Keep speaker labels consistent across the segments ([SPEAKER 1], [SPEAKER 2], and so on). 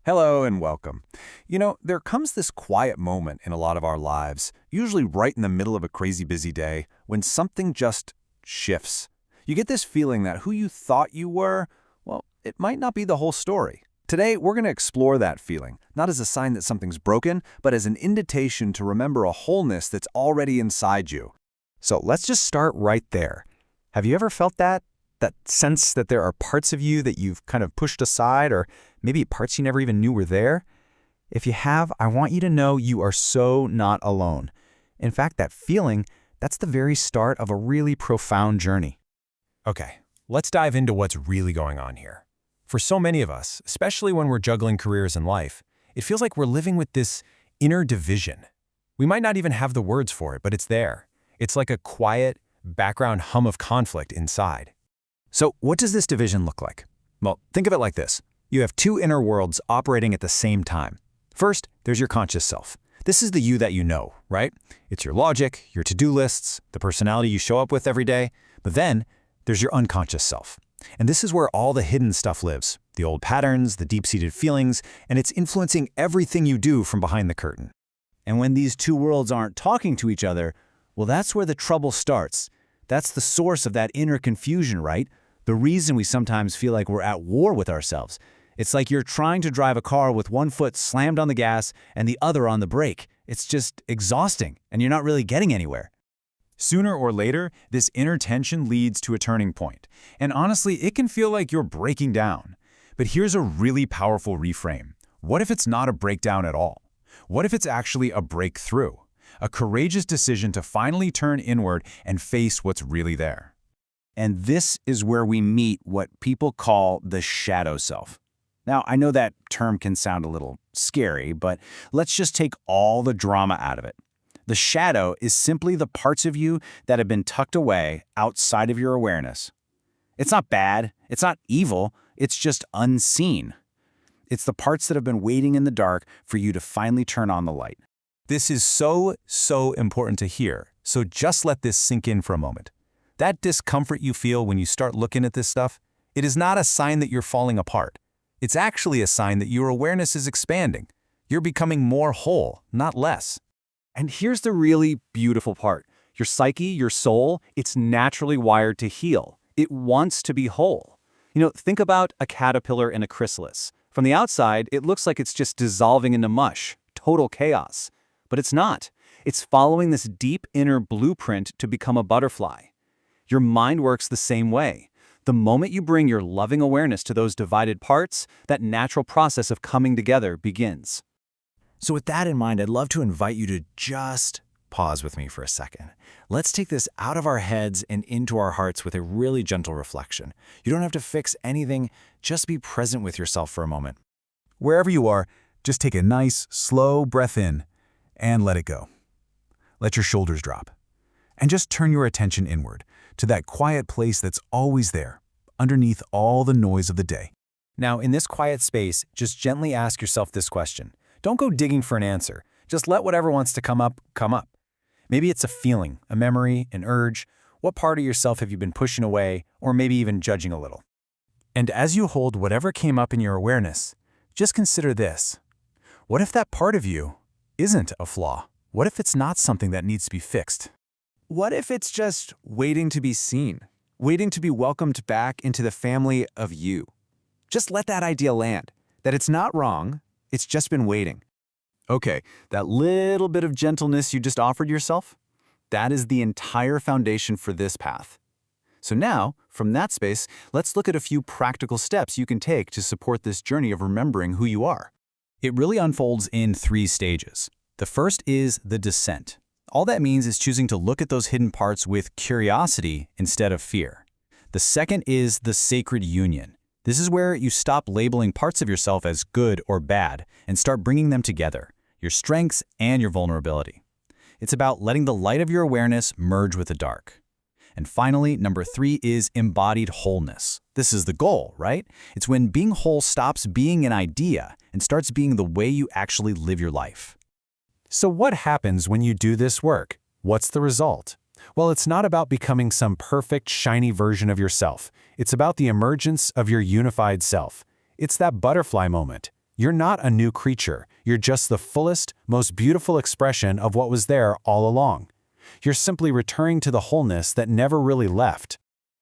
[SPEAKER 1] Hello and welcome. There comes this quiet moment in a lot of our lives, usually right in the middle of a crazy busy day, when something just shifts. You get this feeling that who you thought you were, well, it might not be the whole story. Today, we're going to explore that feeling, not as a sign that something's broken, but as an invitation to remember a wholeness that's already inside you.
[SPEAKER 2] So let's just start right there. Have you ever felt that? That sense that there are parts of you that you've kind of pushed aside, or maybe parts you never even knew were there? If you have, I want you to know you are so not alone. In fact, that feeling, that's the very start of a really profound journey.
[SPEAKER 3] Okay, let's dive into what's really going on here. For so many of us, especially when we're juggling careers and life, it feels like we're living with this inner division. We might not even have the words for it, but it's there. It's like a quiet, background hum of conflict inside.
[SPEAKER 2] So what does this division look like? Well, think of it like this. You have two inner worlds operating at the same time. First, there's your conscious self. This is the you that you know, right? It's your logic, your to-do lists, the personality you show up with every day. But then, there's your unconscious self. And this is where all the hidden stuff lives, the old patterns, the deep-seated feelings, and it's influencing everything you do from behind the curtain.
[SPEAKER 4] And when these two worlds aren't talking to each other, well, that's where the trouble starts. That's the source of that inner confusion, right? The reason we sometimes feel like we're at war with ourselves. It's like you're trying to drive a car with one foot slammed on the gas and the other on the brake. It's just exhausting, and you're not really getting anywhere.
[SPEAKER 5] Sooner or later, this inner tension leads to a turning point. And honestly, it can feel like you're breaking down. But here's a really powerful reframe. What if it's not a breakdown at all? What if it's actually a breakthrough? A courageous decision to finally turn inward and face what's really there.
[SPEAKER 4] And this is where we meet what people call the shadow self. Now, I know that term can sound a little scary, but let's just take all the drama out of it. The shadow is simply the parts of you that have been tucked away outside of your awareness. It's not bad, it's not evil, it's just unseen. It's the parts that have been waiting in the dark for you to finally turn on the light.
[SPEAKER 3] This is so important to hear, so just let this sink in for a moment. That discomfort you feel when you start looking at this stuff, it is not a sign that you're falling apart. It's actually a sign that your awareness is expanding. You're becoming more whole, not less.
[SPEAKER 2] And here's the really beautiful part. Your psyche, your soul, it's naturally wired to heal. It wants to be whole. Think about a caterpillar in a chrysalis. From the outside, it looks like it's just dissolving into mush, total chaos. But it's not. It's following this deep inner blueprint to become a butterfly. Your mind works the same way. The moment you bring your loving awareness to those divided parts, that natural process of coming together begins.
[SPEAKER 4] So with that in mind, I'd love to invite you to just pause with me for a second. Let's take this out of our heads and into our hearts with a really gentle reflection. You don't have to fix anything, just be present with yourself for a moment.
[SPEAKER 5] Wherever you are, just take a nice, slow breath in and let it go. Let your shoulders drop. And just turn your attention inward to that quiet place that's always there, underneath all the noise of the day.
[SPEAKER 3] Now, in this quiet space, just gently ask yourself this question. Don't go digging for an answer. Just let whatever wants to come up, come up. Maybe it's a feeling, a memory, an urge. What part of yourself have you been pushing away, or maybe even judging a little?
[SPEAKER 5] And as you hold whatever came up in your awareness, just consider this. What if that part of you isn't a flaw? What if it's not something that needs to be fixed?
[SPEAKER 2] What if it's just waiting to be seen, waiting to be welcomed back into the family of you? Just let that idea land, that it's not wrong, it's just been waiting. Okay, that little bit of gentleness you just offered yourself, that is the entire foundation for this path. So now, from that space, let's look at a few practical steps you can take to support this journey of remembering who you are.
[SPEAKER 4] It really unfolds in 3 stages. The first is the descent. All that means is choosing to look at those hidden parts with curiosity instead of fear. The second is the sacred union. This is where you stop labeling parts of yourself as good or bad and start bringing them together, your strengths and your vulnerability. It's about letting the light of your awareness merge with the dark. And finally, number 3 is embodied wholeness. This is the goal, right? It's when being whole stops being an idea and starts being the way you actually live your life.
[SPEAKER 3] So what happens when you do this work? What's the result? Well, it's not about becoming some perfect, shiny version of yourself. It's about the emergence of your unified self. It's that butterfly moment. You're not a new creature. You're just the fullest, most beautiful expression of what was there all along. You're simply returning to the wholeness that never really left.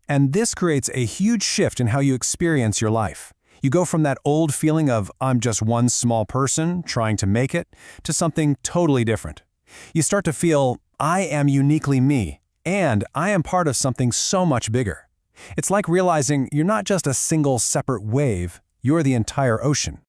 [SPEAKER 3] And this creates a huge shift in how you experience your life. You go from that old feeling of, I'm just one small person trying to make it, to something totally different. You start to feel, I am uniquely me, and I am part of something so much bigger. It's like realizing you're not just a single separate wave, you're the entire ocean.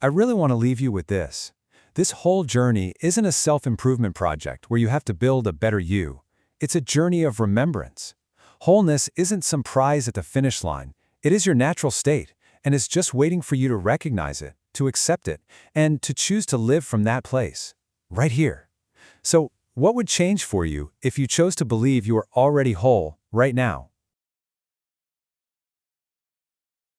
[SPEAKER 2] I really want to leave you with this. This whole journey isn't a self-improvement project where you have to build a better you. It's a journey of remembrance. Wholeness isn't some prize at the finish line. It is your natural state, and it's just waiting for you to recognize it, to accept it, and to choose to live from that place, right here. So, what would change for you if you chose to believe you are already whole right now?